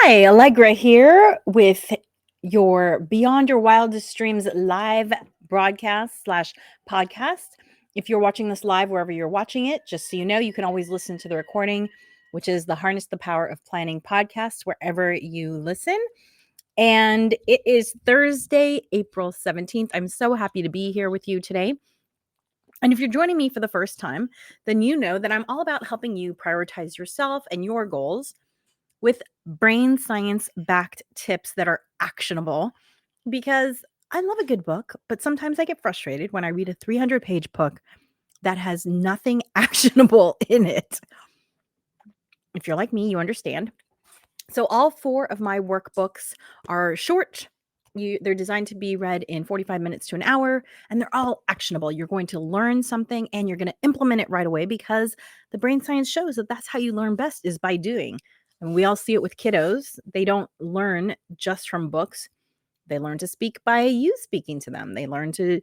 Hi, Allegra here with your Beyond Your Wildest Dreams live broadcast slash podcast. If you're watching this live wherever you're watching it, just so you know, you can always listen to the recording, which is the Harness the Power of Planning podcast, wherever you listen. And it is Thursday, April 17th. I'm so happy to be here with you today. And if you're joining me for the first time, then you know that I'm all about helping you prioritize yourself and your goals with brain science backed tips that are actionable because I love a good book, but sometimes I get frustrated when I read a 300-page book that has nothing actionable in it. If you're like me, you understand. So all 4 of my workbooks are short. They're designed to be read in 45 minutes to an hour, and they're all actionable. You're going to learn something and you're going to implement it right away because the brain science shows that that's how you learn best is by doing. And we all see it with kiddos. They don't learn just from books. They learn to speak by you speaking to them. They learn to,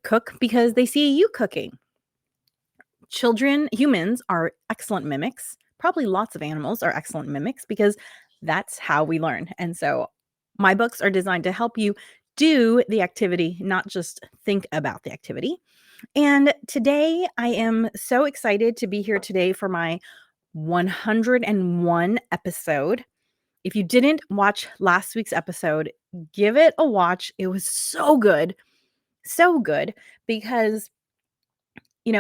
cook because they see you cooking. Humans are excellent mimics. Probably lots of animals are excellent mimics because that's how we learn. And so my books are designed to help you do the activity, not just think about the activity. And today I am so excited to be here today for my 101 episode. If you didn't watch last week's episode, give it a watch. It was so good because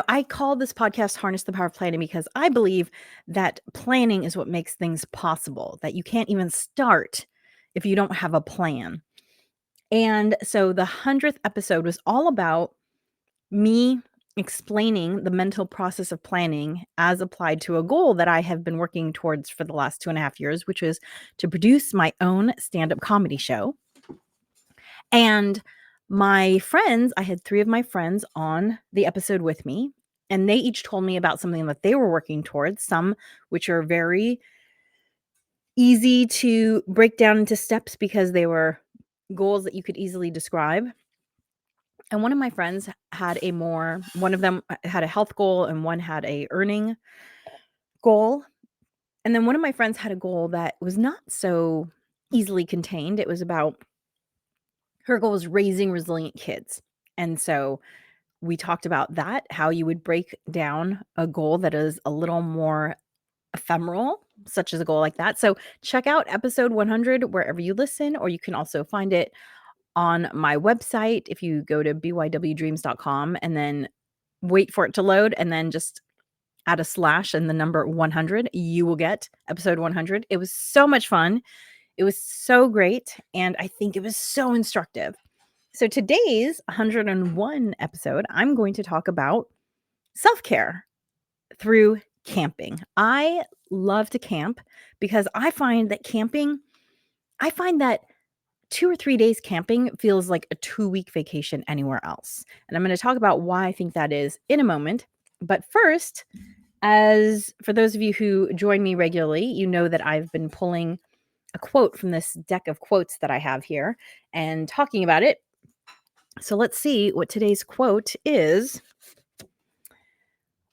I call this podcast Harness the Power of Planning because I believe that planning is what makes things possible, that you can't even start if you don't have a plan. And so the 100th episode was all about me explaining the mental process of planning as applied to a goal that I have been working towards for the last 2.5 years, which was to produce my own stand-up comedy show. And my friends, I had 3 of my friends on the episode with me, and they each told me about something that they were working towards, some which are very easy to break down into steps because they were goals that you could easily describe. And one of my friends one of them had a health goal and one had a earning goal. And then one of my friends had a goal that was not so easily contained. It was about her goal was raising resilient kids. And so we talked about that, how you would break down a goal that is a little more ephemeral, such as a goal like that. So check out episode 100 wherever you listen, or you can also find it on my website. If you go to bywdreams.com and then wait for it to load and then just add a slash and the number 100, you will get episode 100. It was so much fun. It was so great. And I think it was so instructive. So today's 101 episode, I'm going to talk about self-care through camping. I love to camp because I find that 2 or 3 days camping feels like a 2-week vacation anywhere else. And I'm going to talk about why I think that is in a moment. But first, as for those of you who join me regularly, you know that I've been pulling a quote from this deck of quotes that I have here and talking about it. So let's see what today's quote is.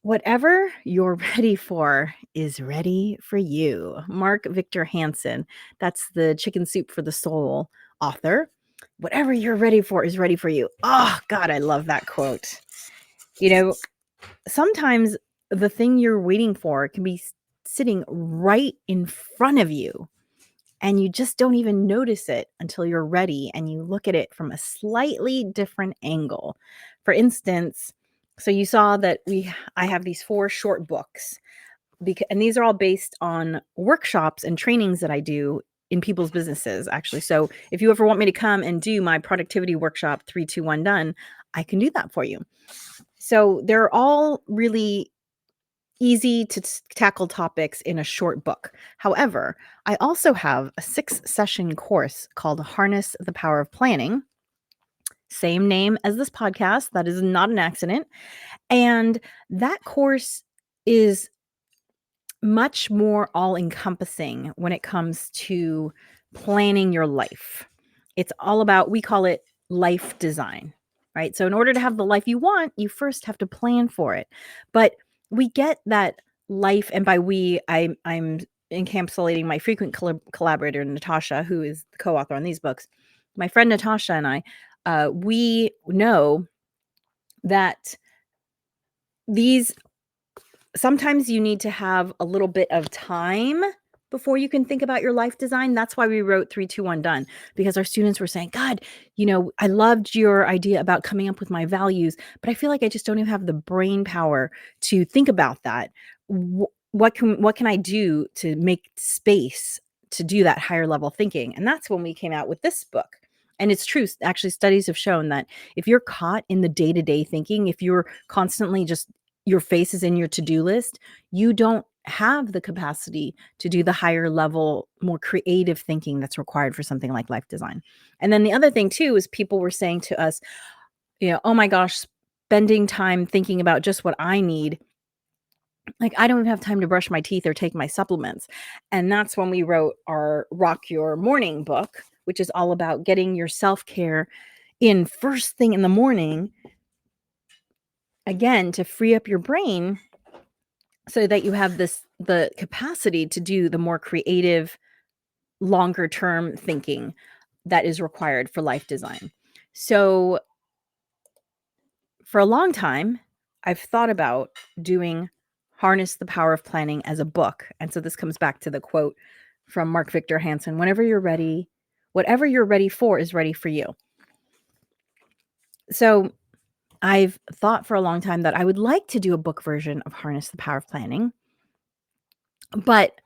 Whatever you're ready for is ready for you. Mark Victor Hansen. That's the Chicken Soup for the Soul author. Whatever you're ready for is ready for you. Oh, God, I love that quote. Sometimes the thing you're waiting for can be sitting right in front of you, and you just don't even notice it until you're ready and you look at it from a slightly different angle. For instance, so you saw that I have these 4 short books, and these are all based on workshops and trainings that I do in people's businesses, actually. So if you ever want me to come and do my productivity workshop 3, 2, 1 done, I can do that for you. So they're all really easy to tackle topics in a short book. However, I also have a 6-session course called Harness the Power of Planning. same name as this podcast. That is not an accident. And that course is much more all encompassing when it comes to planning your life. It's all about, we call it life design, right? So, in order to have the life you want, you first have to plan for it. But we get that life, and by we, I'm encapsulating my frequent collaborator, Natascha, who is the co author on these books. My friend Natascha and I, we know that these sometimes you need to have a little bit of time before you can think about your life design. That's why we wrote 3, 2, 1 done, because our students were saying, God, I loved your idea about coming up with my values, but I feel like I just don't even have the brain power to think about that. What can I do to make space to do that higher level thinking? And that's when we came out with this book. And it's true. Actually, studies have shown that if you're caught in the day-to-day thinking, if you're constantly just your face is in your to-do list, you don't have the capacity to do the higher level, more creative thinking that's required for something like life design. And then the other thing too is people were saying to us, oh my gosh, spending time thinking about just what I need. Like, I don't even have time to brush my teeth or take my supplements. And that's when we wrote our Rock Your Morning book, which is all about getting your self-care in first thing in the morning, again, to free up your brain so that you have the capacity to do the more creative, longer term thinking that is required for life design. So for a long time, I've thought about doing Harness the Power of Planning as a book. And so this comes back to the quote from Mark Victor Hansen: whenever you're ready, whatever you're ready for is ready for you. So I've thought for a long time that I would like to do a book version of Harness the Power of Planning, but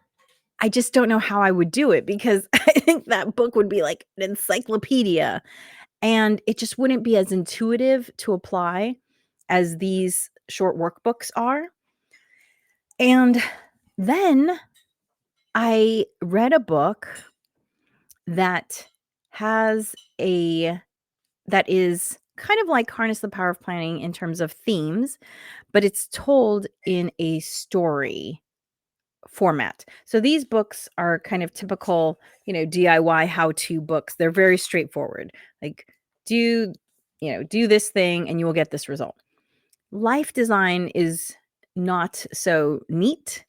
I just don't know how I would do it, because I think that book would be like an encyclopedia, and it just wouldn't be as intuitive to apply as these short workbooks are. And then I read a book that has that is kind of like Harness the Power of Planning in terms of themes, but it's told in a story format. So these books are kind of typical, DIY how-to books. They're very straightforward. Like, do this thing and you will get this result. Life design is not so neat.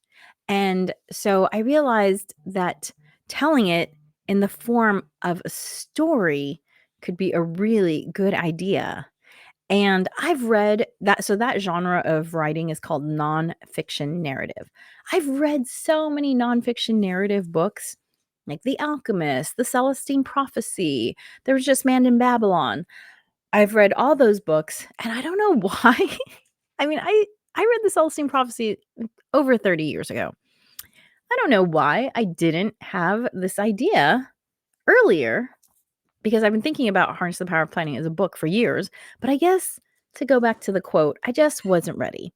And so I realized that telling it in the form of a story could be a really good idea. And I've read that, so that genre of writing is called nonfiction narrative. I've read so many nonfiction narrative books, like The Alchemist, The Celestine Prophecy, There Was Just Man in Babylon. I've read all those books, and I don't know why. I mean, I read The Celestine Prophecy over 30 years ago. I don't know why I didn't have this idea earlier, because I've been thinking about Harness the Power of Planning as a book for years. But I guess, to go back to the quote, I just wasn't ready.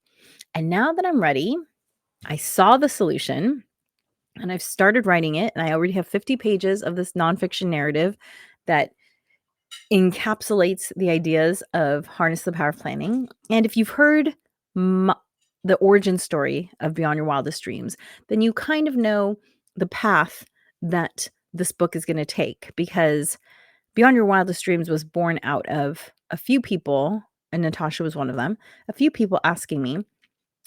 And now that I'm ready, I saw the solution and I've started writing it. And I already have 50 pages of this nonfiction narrative that encapsulates the ideas of Harness the Power of Planning. And if you've heard the origin story of Beyond Your Wildest Dreams, then you kind of know the path that this book is going to take, because Beyond Your Wildest Dreams was born out of a few people, and Natascha was one of them, a few people asking me,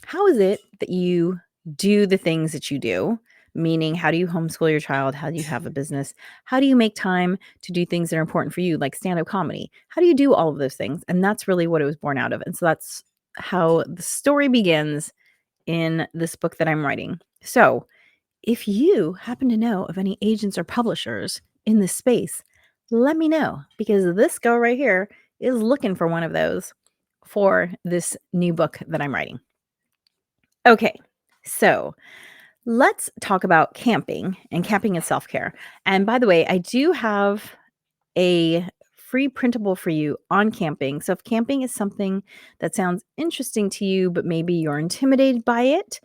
how is it that you do the things that you do? Meaning, how do you homeschool your child? How do you have a business? How do you make time to do things that are important for you, like stand-up comedy? How do you do all of those things? And that's really what it was born out of. And so that's how the story begins in this book that I'm writing. So if you happen to know of any agents or publishers in this space, let me know, because this girl right here is looking for one of those for this new book that I'm writing. Okay, so let's talk about camping and camping as self-care. And by the way, I do have a free printable for you on camping. So if camping is something that sounds interesting to you, but maybe you're intimidated by it,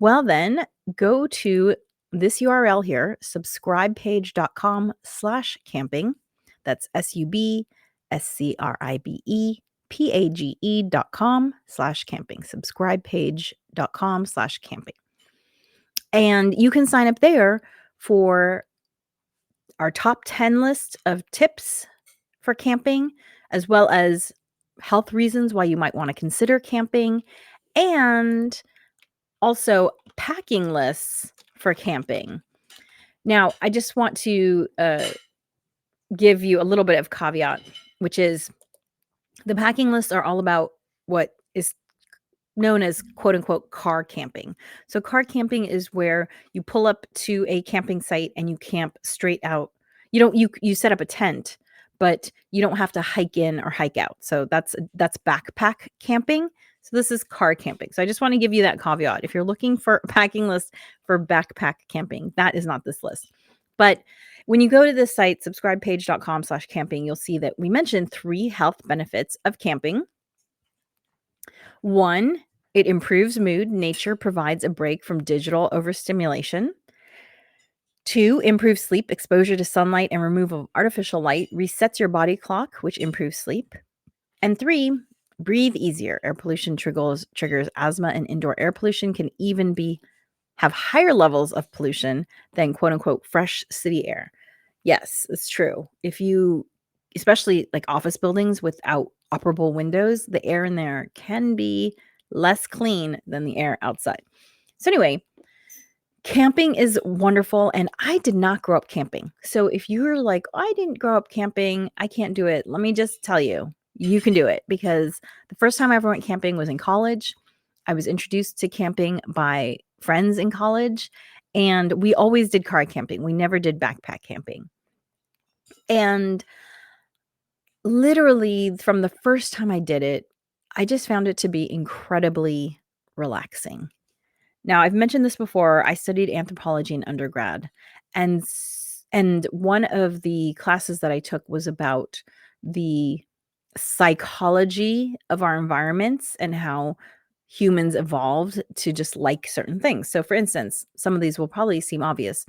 well then go to this URL here, subscribepage.com/camping. That's SCRIBEPAGE.com/camping, subscribepage.com/camping. And you can sign up there for our top 10 list of tips for camping, as well as health reasons why you might want to consider camping, and also packing lists for camping. Now, I just want to give you a little bit of caveat, which is the packing lists are all about what is known as quote unquote car camping. So car camping is where you pull up to a camping site and you camp straight out. You set up a tent, but you don't have to hike in or hike out. So that's backpack camping. So this is car camping. So I just want to give you that caveat. If you're looking for a packing list for backpack camping, that is not this list. But when you go to this site, subscribepage.com/camping, you'll see that we mentioned 3 health benefits of camping. 1, it improves mood. Nature provides a break from digital overstimulation. 2, improves sleep. Exposure to sunlight and removal of artificial light resets your body clock, which improves sleep. And 3, breathe easier. Air pollution triggers asthma, and indoor air pollution can even have higher levels of pollution than quote unquote fresh city air. Yes, it's true. Especially like office buildings without operable windows, the air in there can be less clean than the air outside. So anyway, camping is wonderful, and I did not grow up camping. So if you're like, I didn't grow up camping, I can't do it. Let me just tell you, you can do it, because the first time I ever went camping was in college. I was introduced to camping by friends in college, and we always did car camping. We never did backpack camping. And literally from the first time I did it, I just found it to be incredibly relaxing. Now, I've mentioned this before. I studied anthropology in undergrad, and one of the classes that I took was about the psychology of our environments and how humans evolved to just like certain things. So, for instance, some of these will probably seem obvious.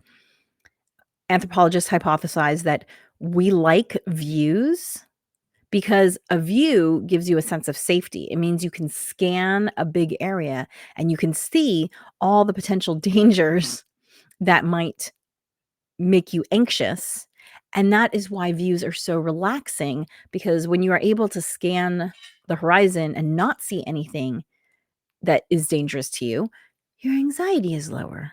Anthropologists hypothesize that we like views because a view gives you a sense of safety. It means you can scan a big area and you can see all the potential dangers that might make you anxious. And that is why views are so relaxing, because when you are able to scan the horizon and not see anything that is dangerous to you, your anxiety is lower.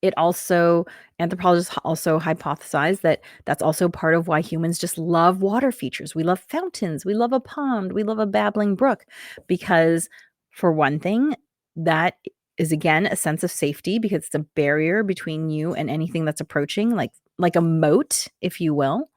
Anthropologists also hypothesize that that's also part of why humans just love water features. We love fountains, we love a pond, we love a babbling brook, because for one thing, that is again a sense of safety, because it's a barrier between you and anything that's approaching, like a moat, if you will.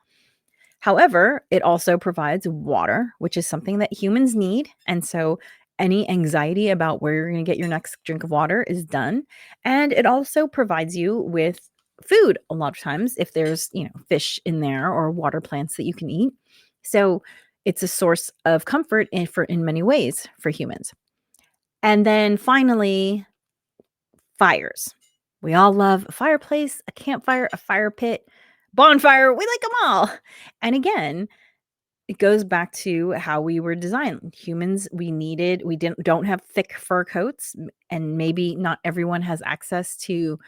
However, it also provides water, which is something that humans need. And so any anxiety about where you're going to get your next drink of water is done. And it also provides you with food a lot of times, if there's, fish in there or water plants that you can eat. So it's a source of comfort in many ways for humans. And then finally, fires. We all love a fireplace, a campfire, a fire pit, bonfire. We like them all. And again, it goes back to how we were designed. Humans, don't have thick fur coats, and maybe not everyone has access to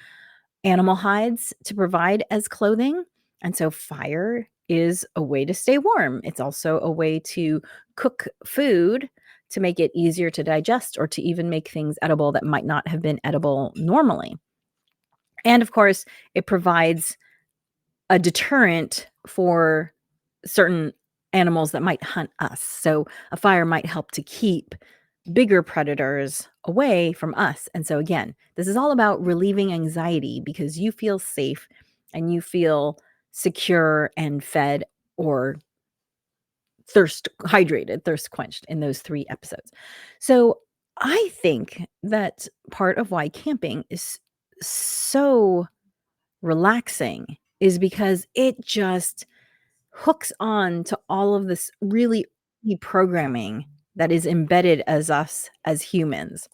animal hides to provide as clothing. And so fire is a way to stay warm. It's also a way to cook food to make it easier to digest, or to even make things edible that might not have been edible normally. And of course, it provides a deterrent for certain animals that might hunt us. So a fire might help to keep bigger predators away from us. And so again, this is all about relieving anxiety, because you feel safe and you feel secure and fed, or thirst quenched in those 3 episodes. So I think that part of why camping is so relaxing is because it just hooks on to all of this really early programming that is embedded as us as humans.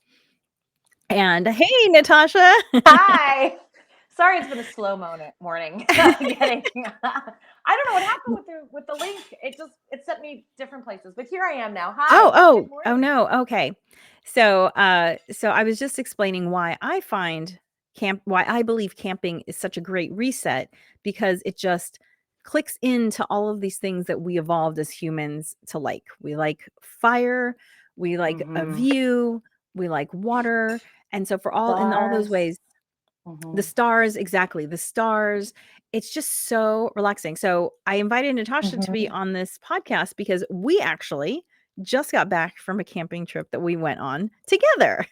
And hey, Natasha. Hi. Sorry, it's been a slow morning. Getting, I don't know what happened with the link. It sent me different places, but here I am now. Hi, good Oh, morning. no, okay. So I was just explaining why I believe camping is such a great reset, because it just clicks into all of these things that we evolved as humans to like. We like fire, we like a Mm-hmm. view, we like water, and so for all in all those Stars. ways, the Mm-hmm. stars, exactly, the stars, it's just so relaxing. So, I invited Natasha to be Mm-hmm. on this podcast because we actually just got back from a camping trip that we went on together.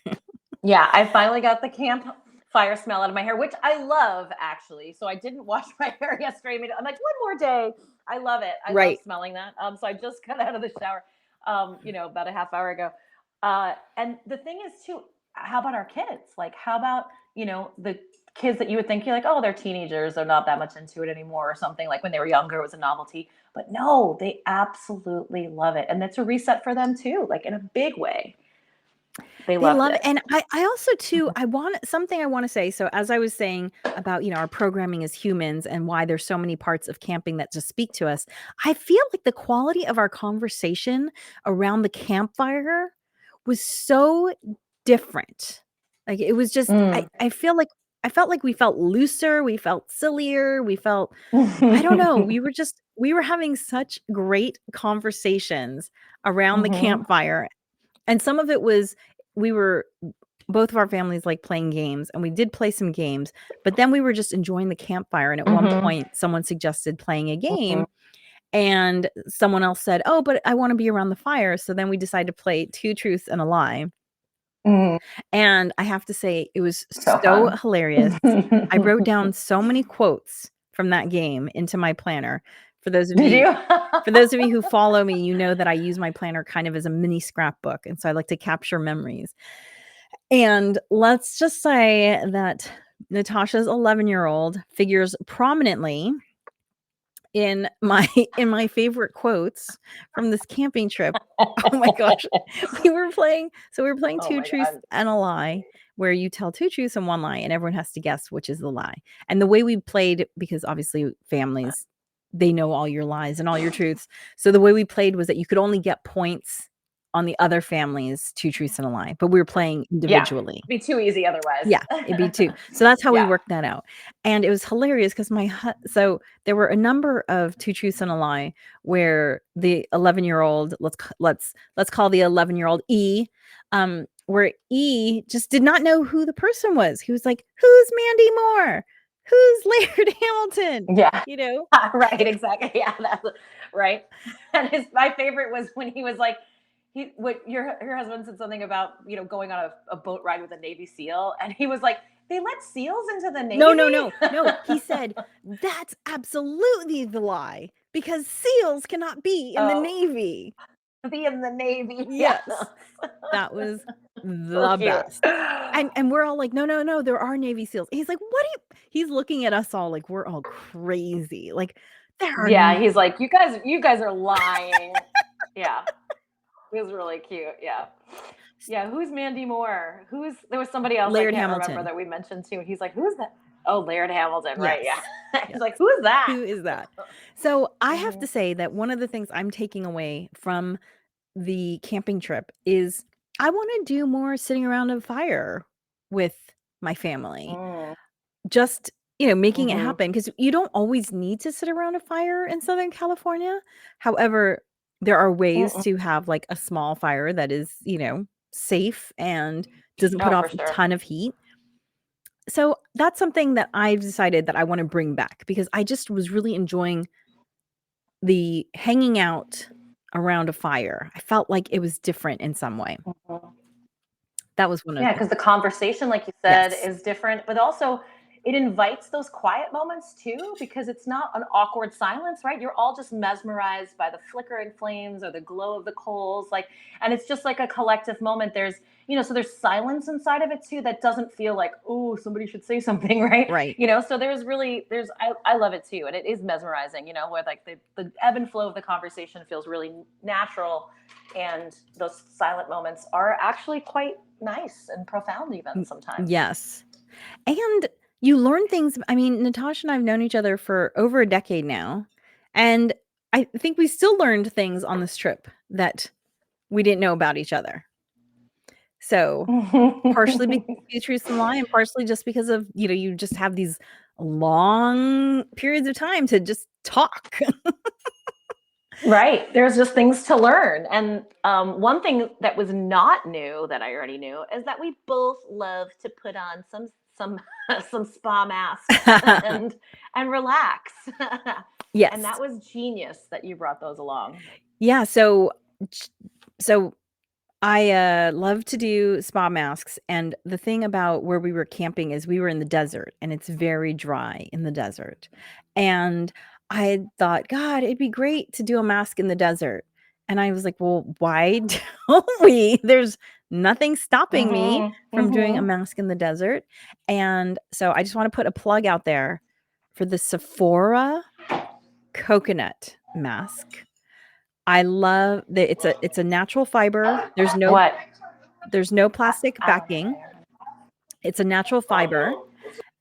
Yeah, I finally got the campfire smell out of my hair, which I love actually. So I didn't wash my hair yesterday. I'm like, one more day. I love it. I love Right. smelling that. So I just got out of the shower, about a half hour ago. And the thing is too, how about our kids? Like, how about, the kids that you would think you're like, oh, they're teenagers. They're not that much into it anymore or something. Like when they were younger, it was a novelty. But no, they absolutely love it. And it's a reset for them too, like in a big way. They They loved love it, it. and I also too, I wanna say, so as I was saying about, our programming as humans and why there's so many parts of camping that just speak to us, I feel like the quality of our conversation around the campfire was so different. Like, it was just Mm. I felt like we felt looser, we felt sillier, we felt I don't know, we were having such great conversations around the Mhm. campfire, and some of it was we were both of our families like playing games, and we did play some games, but then we were just enjoying the campfire, and at one Mhm. point, someone suggested playing a Mhm. game, and someone else said, "Oh, but I wanna be around the fire," so then we decided to play 2 truths and a lie, Mhm. and I have to say, it was So so fun. hilarious. I wrote down so many quotes from that game into my planner. For those of Did you you? for those of you who follow me, you know that I use my planner kind of as a mini scrapbook, and so I like to capture memories. And let's just say that Natasha's 11-year-old figures prominently in my in my favorite quotes from this camping trip. Oh my gosh. We were playing Oh 2 my truths god. and a lie, where you tell 2 truths and 1 lie, and everyone has to guess which is the lie. And the way we played, because obviously families, they know all your lies and all your truths. So the way we played was that you could only get points on the other family's 2 truths and a lie, but we were playing Yeah. individually. Be too easy otherwise. Yeah, it'd be 2. So that's how we Yeah. worked that out, and it was hilarious because so there were a number of 2 truths and a lie where the 11-year-old, let's call the 11-year-old E, where E just did not know who the person was. He was like, "Who's Mandy Moore? Who's Laird Hamilton?" Yeah. You know? Right, exactly. Yeah, that's right. And my favorite was when he was like, your husband said something about going on a boat ride with a Navy SEAL, and he was like, they let seals into the No, Navy. no, no, no, he said, "That's absolutely the lie, because SEALs cannot be in the Oh, Navy." be in the Navy. Yeah, Yes. That was so the cute. best. And we're all like, "No, no, no, there are Navy SEALs." He's like, "What are you" he's looking at us all like we're all crazy, like, "There are Yeah, n" he's like, you guys are lying. Yeah, it was really cute. Yeah. Yeah, who's Mandy Moore? There was somebody else I Laird can't remember Hamilton. that we mentioned too. And he's like, who's that? Oh, Laird Hamilton, right? Yes. Yeah. He's Yes. like, who's that? Who is that? So, I have Hmm. to say that one of the things I'm taking away from the camping trip is I wanna do more sitting around a fire with my family. Mm, Just, making it hmm. happen, because you don't always need to sit around a fire in Southern California. However, there are ways Mm-mm. to have, like, a small fire that is, safe and doesn't put Oh, for off a sure. ton of heat. So, that's something that I've decided that I wanna bring back, because I just was really enjoying the hanging out around a fire. I felt like it was different in some way. Mhm. That was one of Yeah, the because the conversation, like you said, Yes. is different, but also it invites those quiet moments too, because it's not an awkward silence, right? You're all just mesmerized by the flickering flames or the glow of the coals, and it's just like a collective moment. So there's silence inside of it too that doesn't feel like, oh, somebody should say something, right? Right. So I love it too, and it is mesmerizing, where like the ebb and flow of the conversation feels really natural, and those silent moments are actually quite nice and profound even Y sometimes. yes. And You learn things. I mean, Natasha and I have known each other for over a decade now, and I think we still learned things on this trip that we didn't know about each other. So, partially because you truth and lie, and partially just because of, you just have these long periods of time to just talk. Right. There's just things to learn. And one thing that was not new that I already knew is that we both love to put on some some spa masks and relax. And that Yes. was genius that you brought those along. Yeah, so I love to do spa masks, and the thing about where we were camping is we were in the desert, and it's very dry in the desert, and I had thought, "God, it'd be great to do a mask in the desert," and I was like, "Well, why don't we? There's nothing stopping me Mhm. from doing a Mhm. mask in the desert," and so I just wanna put a plug out there for the Sephora coconut mask. I love that it's a natural fiber. What? There's no plastic I don't backing. know. It's a natural fiber,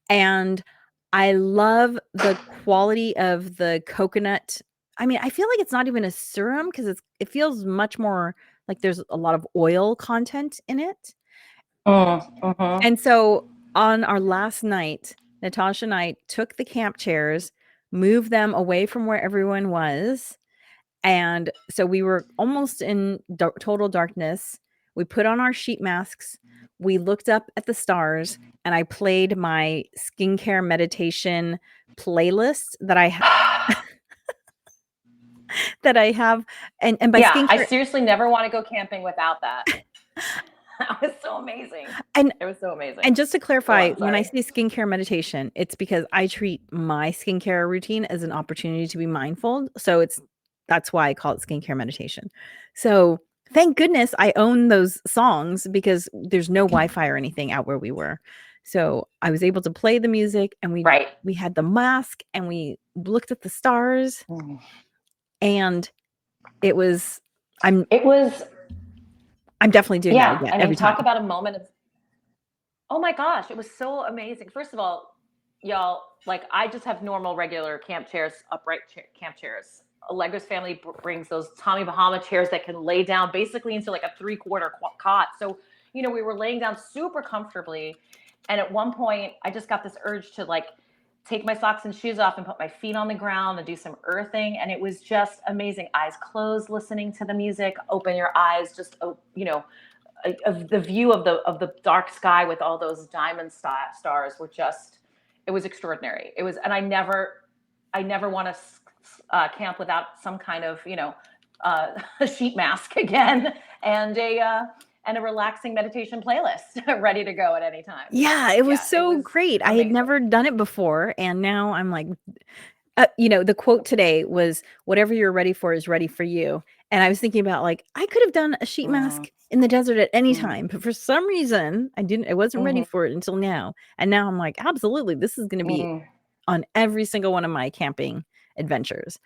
and I love the quality of the coconut. I mean, I feel like it's not even a serum because it feels much more like there's a lot of oil content in it. Mhm. And so on our last night, Natasha and I took the camp chairs, moved them away from where everyone was, and so we were almost in total darkness. We put on our sheet masks. We looked up at the stars, and I played my skincare meditation playlist that I have. And by Yeah, I skincare, seriously never want to go camping without that. That was so amazing. and It was so amazing. and just to Go clarify, on, when I sorry. say skincare meditation, it's because I treat my skincare routine as an opportunity to be mindful. So that's why I call it skincare meditation. So thank goodness I own those songs because there's no Wi-Fi or anything out where we were. So I was able to play the music, and we Right. we had the mask, and we looked at the stars, Mm. and it was I'm It was, I'm definitely doing that yeah. again I mean, every talk time. about a moment of, oh my gosh, it was so amazing. First of all, y'all, like I just have normal, regular camp chairs, upright camp chairs. Allegra's family brings those Tommy Bahama chairs that can lay down basically into like a 3/4 cot. So, we were laying down super comfortably. And at one point, I just got this urge to like take my socks and shoes off and put my feet on the ground and do some earthing. And it was just amazing. Eyes closed, listening to the music, open your eyes, just, of the view of the dark sky with all those diamond stars were just, it was extraordinary. It was, and I never want to camp without some kind of a sheet mask again, and a relaxing meditation playlist ready to go at any time. Yeah, it was Yeah, it so was great. I had amazing. never done it before, and now I'm like, the quote today was, "Whatever you're ready for is ready for you." And I was thinking about, like, I could have done a sheet Mm, mask in the desert at any mm, time, but for some reason, I wasn't ready mm, for it until now. And now I'm like, absolutely, this is gonna be mm. on every single one of my camping adventures.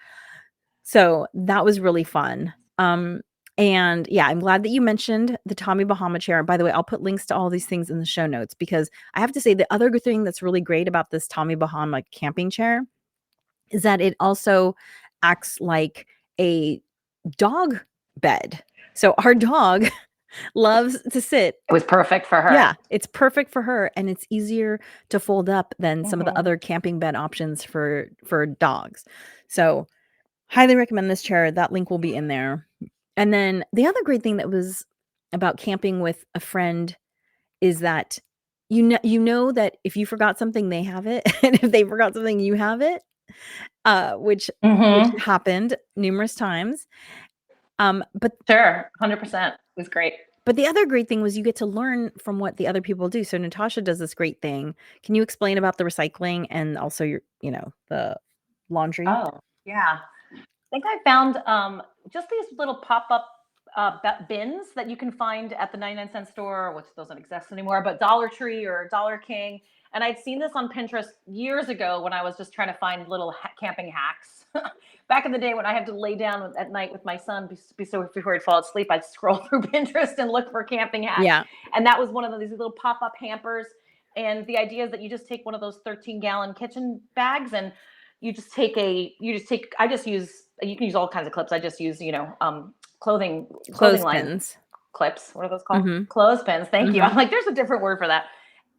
So, that was really fun. And yeah, I'm glad that you mentioned the Tommy Bahama chair. By the way, I'll put links to all these things in the show notes because I have to say the other good thing that's really great about this Tommy Bahama camping chair is that it also acts like a dog bed. So our dog loves to sit. It was perfect for her. Yeah, it's perfect for her, and it's easier to fold up than some of the Hmm. other camping bed options for dogs. So, highly recommend this chair. That link will be in there. And then the other great thing that was about camping with a friend is that you know that if you forgot something, they have it, and if they forgot something, you have it, which Hmm. happened numerous times. But Sure, 100%. It was great. the other great thing was you get to learn from what the other people do. So Natasha does this great thing. Can you explain about the recycling and also the laundry? Oh, yeah. I think I found just these little pop-up bins that you can find at the 99-cent store, which doesn't exist anymore, but Dollar Tree or Dollar King. And I'd seen this on Pinterest years ago when I was just trying to find little camping hacks. Back in the day when I had to lay down at night with my son so before he'd fall asleep, I'd scroll through Pinterest and look for camping hacks. Yeah. And that was one of these little pop-up hampers. And the idea is that you just take one of those 13-gallon kitchen bags, and you just take I just use, you can use all kinds of clips. I just use, clothing line Clothespins. clips. What are those called? Mhm. Clothespins. Thank you. Mhm. I'm like, there's a different word for that.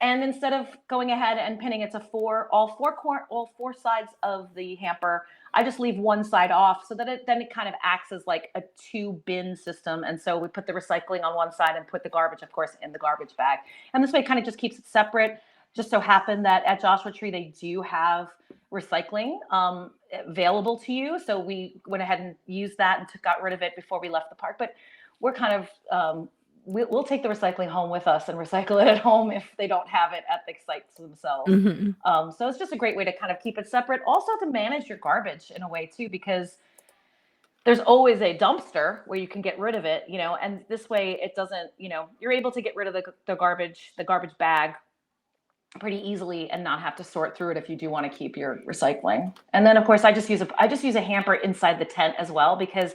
And instead of going ahead and pinning it to all four sides of the hamper, I just leave one side off so that it kind of acts as like a two bin system. And so we put the recycling on one side and put the garbage, of course, in the garbage bag. And this way it kind of just keeps it separate. Just so happened that at Joshua Tree, they do have recycling available to you. So we went ahead and used that and got rid of it before we left the park. But we're kind of, we'll take the recycling home with us and recycle it at home if they don't have it at the sites themselves. Mhm. So it's just a great way to kind of keep it separate. Also to manage your garbage in a way too, because there's always a dumpster where you can get rid of it, and this way it doesn't, you're able to get rid of the garbage bag pretty easily and not have to sort through it if you do want to keep your recycling. And then of course I just use a hamper inside the tent as well, because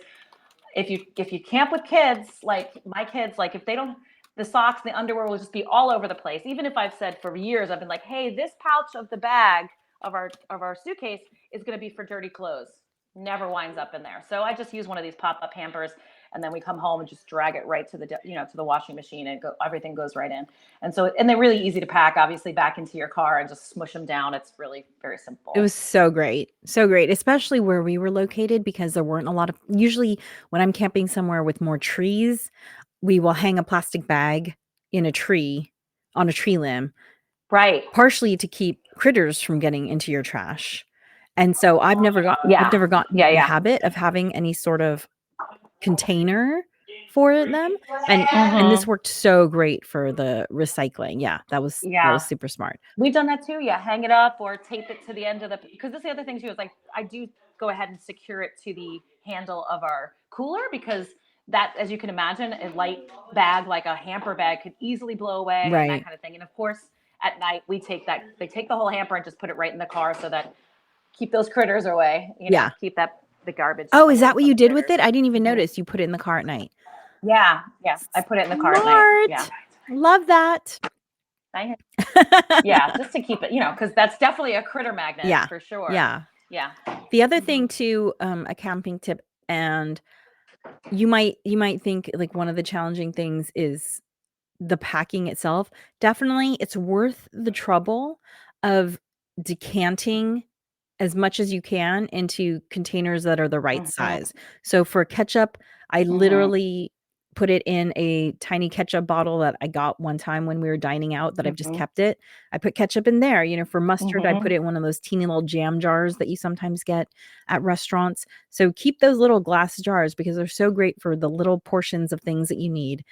if you camp with kids, like my kids, like if they don't, the socks, the underwear will just be all over the place. Even if I've said for years, I've been like, hey, this pouch of the bag of our suitcase is going to be for dirty clothes. Never winds up in there. So I just use one of these pop-up hampers, and then we come home and just drag it right to the washing machine, and everything goes right in. And they're really easy to pack, obviously, back into your car and just smush them down. It's really very simple. It was so great. So great, especially where we were located because there weren't a lot of usually when I'm camping somewhere with more trees, we will hang a plastic bag in a tree on a tree limb, Right. partially to keep critters from getting into your trash. And so I've never gotten Yeah. into Yeah. the Yeah. habit of having any sort of container for them. And this Mhm. worked so great for the recycling. Yeah, that was Yeah. super smart. We've done that too. Yeah, hang it up or tape it to the end of the. Because that's the other thing too is like I do go ahead and secure it to the handle of our cooler, because that, as you can imagine, a light bag like a hamper bag could easily blow away and that Right. kind of thing. And of course, at night they take the whole hamper and just put it right in the car so that keep those critters away. Yeah. Keep the garbage Oh, is away that what from you the did with critters. it? I didn't even Mhm. notice you put it in the car at night. Yeah, yeah. I put it in the car at night. Yeah. Smart. Love that. Yeah, just to keep it, because that's definitely a critter magnet Yeah. for sure. Yeah. Yeah. The other thing too, a camping tip, and you might think like one of the challenging things is the packing itself. Definitely, it's worth the trouble of decanting as much as you can into containers that are the right Mhm. size. So for ketchup, I Mhm. literally put it in a tiny ketchup bottle that I got one time when we were dining out that I've just Mhm. kept it. I put ketchup in there. For mustard, I put Mhm. it in one of those teeny little jam jars that you sometimes get at restaurants. So keep those little glass jars because they're so great for the little portions of things that you need.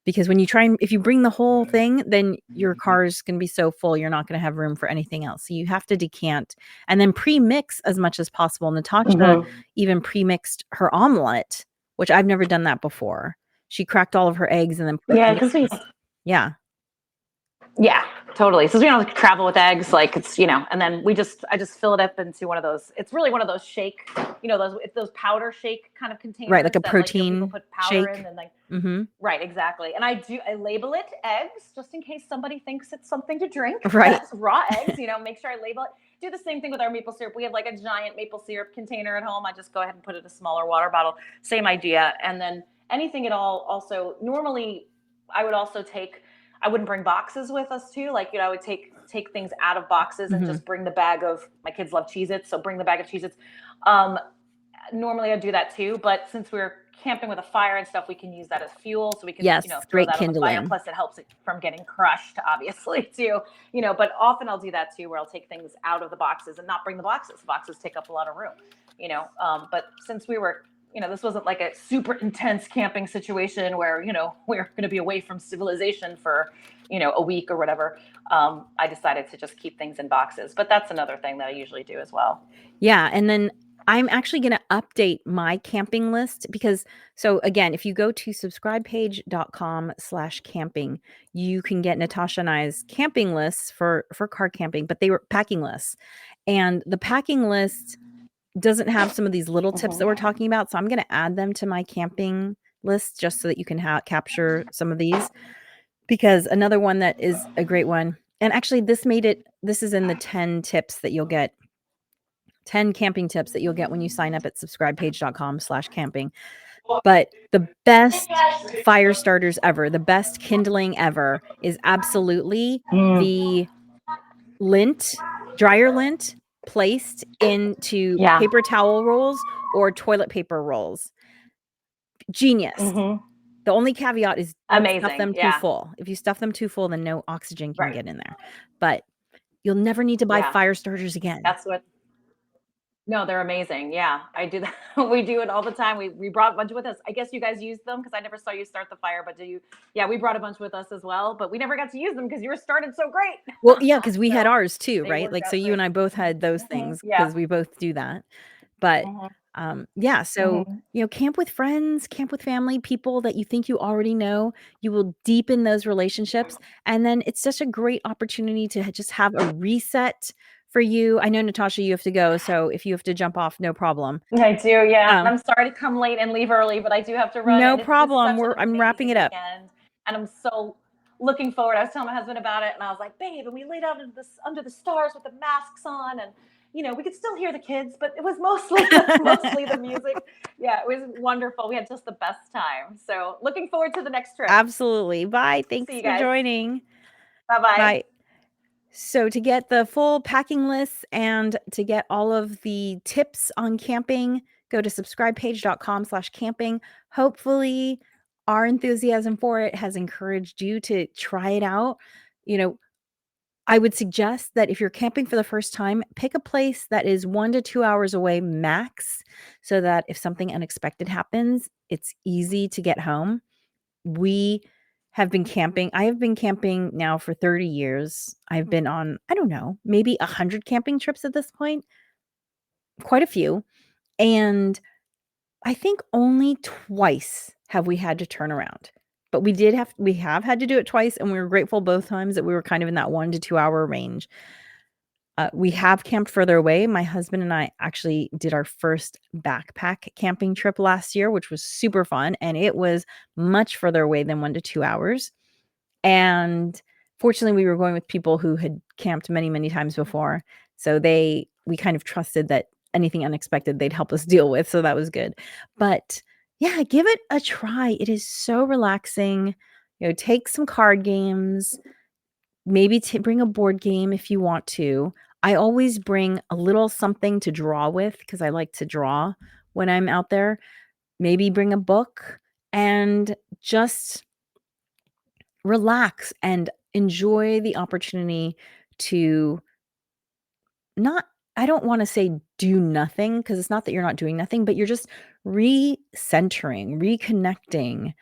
Because when you try and if you bring the whole thing, then your car is gonna be so full, you're not gonna have room for anything else. So you have to decant and then pre-mix as much as possible. Natasha Mhm. even pre-mixed her omelet, which I've never done that before. She cracked all of her eggs and then put Yeah, the because we. Yeah. Yeah, totally. Since we don't travel with eggs, like it's and then I just fill it up into one of those. It's really one of those shake, those powder shake kind of Right, like containers a that like people protein put powder in shake. and like. Mhm. Right, exactly. And I label it eggs just in case somebody thinks it's something to drink. Right. That's raw eggs, make sure I label it. Do the same thing with our maple syrup. We have like a giant maple syrup container at home. I just go ahead and put it in a smaller water bottle. Same idea. And then anything at all, also normally I would also take, I wouldn't bring boxes with us too. Like, I would take things out of boxes and Mhm. just bring the bag of, my kids love Cheez-Its, so bring the bag of Cheez-Its. Um, Normally I'd do that too, but since we're camping with a fire and stuff, we can use that as fuel. So we can, Yes, throw great that on the fire. kindling. Plus it helps it from getting crushed, obviously, too. But often I'll do that too, where I'll take things out of the boxes and not bring the boxes. The boxes take up a lot of room, but since we were, this wasn't like a super intense camping situation where, we're going to be away from civilization for, a week or whatever. I decided to just keep things in boxes, but that's another thing that I usually do as well. Yeah, and then I'm actually gonna update my camping list because so again, if you go to subscribepage.com/camping, you can get Natasha and I's camping lists for car camping, but they were packing lists. And the packing list doesn't have some of these little tips that we're Mm-hmm. talking about, so I'm gonna add them to my camping list just so that you can capture some of these. Because another one that is a great one And actually this is in the 10 tips that you'll get, 10 camping tips that you'll get when you sign up at subscribepage.com/camping. But the best fire starters ever, the best kindling ever is absolutely the lint, dryer lint placed into Yeah. paper towel rolls or toilet paper rolls. Genius. The only caveat is don't stuff Amazing. them too Yeah. full. If you stuff them too full, then no oxygen can Right. get in there. But you'll never need to buy Yeah. fire starters again. That's what. No, they're amazing. Yeah, I do that. We do it all the time. We brought a bunch with us. I guess you guys used them because I never saw you start the fire. But do you? Yeah, we brought a bunch with us as well. But we never got to use them because you were started so great. Well, yeah, because we had So ours too, they right? worked Like, so out you and great. I both had those things Yeah. because we both do that. But, Hmm. yeah, so, Hmm. camp with friends, camp with family, people that you think you already know. You will deepen those relationships, and then it's such a great opportunity to just have a reset for you. I know, Natasha, you have to go, so if you have to jump off, no problem. I do. Yeah. Um, I'm sorry to come late and leave early, but I do have to run. no And it was problem. such an I'm wrapping amazing it up. weekend, and I'm so looking forward. I was telling my husband about it, and I was like, "Babe," and we laid out under the stars with the masks on, and we could still hear the kids, but it was mostly mostly the music. Yeah, it was wonderful. We had just the best time. So looking forward to the next trip. Absolutely. Bye. See Thanks you for guys. joining. Bye bye. Bye. So to get the full packing list and to get all of the tips on camping, go to subscribepage.com/camping. Hopefully our enthusiasm for it has encouraged you to try it out. You know, I would suggest that if you're camping for the first time, pick a place that is 1 to 2 hours away max so that if something unexpected happens, it's easy to get home. We have been camping. I have been camping now for 30 years. I've been on, I don't know, maybe 100 camping trips at this point, quite a few. And I think only twice have we had to turn around. But we have had to do it twice, and we were grateful both times that we were kind of in that 1 to 2 hour range. We have camped further away. My husband and I actually did our first backpack camping trip last year, which was super fun, and it was much further away than 1 to 2 hours. And fortunately, we were going with people who had camped many, many times before. So we kind of trusted that anything unexpected they'd help us deal with. So that was good. But yeah, give it a try. It is so relaxing. Take some card games, maybe bring a board game if you want to. I always bring a little something to draw with because I like to draw when I'm out there. Maybe bring a book and just relax and enjoy the opportunity to not, I don't want to say do nothing because it's not that you're not doing nothing, but you're just recentering, reconnecting,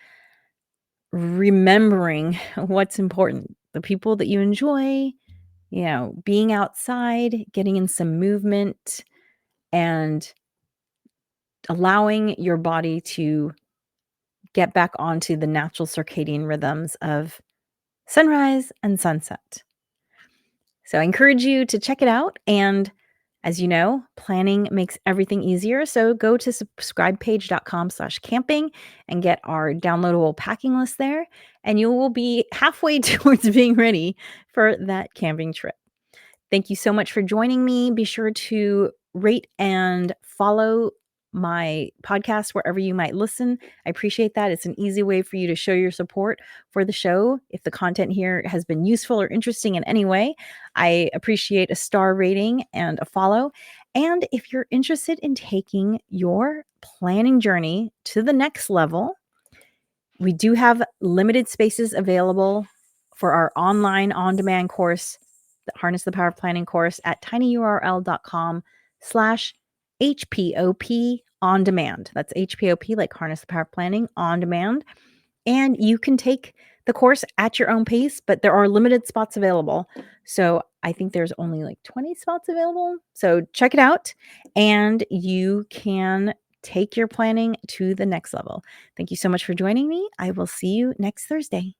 remembering what's important, the people that you enjoy, being outside, getting in some movement, and allowing your body to get back onto the natural circadian rhythms of sunrise and sunset. So I encourage you to check it out. And as you know, planning makes everything easier. So go to subscribepage.com/camping and get our downloadable packing list there. And you will be halfway towards being ready for that camping trip. Thank you so much for joining me. Be sure to rate and follow my podcast wherever you might listen. I appreciate that. It's an easy way for you to show your support for the show. If the content here has been useful or interesting in any way, I appreciate a star rating and a follow. And if you're interested in taking your planning journey to the next level, we do have limited spaces available for our online on-demand course, the Harness the Power of Planning course at tinyurl.com/HPOP on demand. That's HPOP, like Harness the Power of Planning on demand. And you can take the course at your own pace, but there are limited spots available. So I think there's only like 20 spots available. So check it out and you can take your planning to the next level. Thank you so much for joining me. I will see you next Thursday.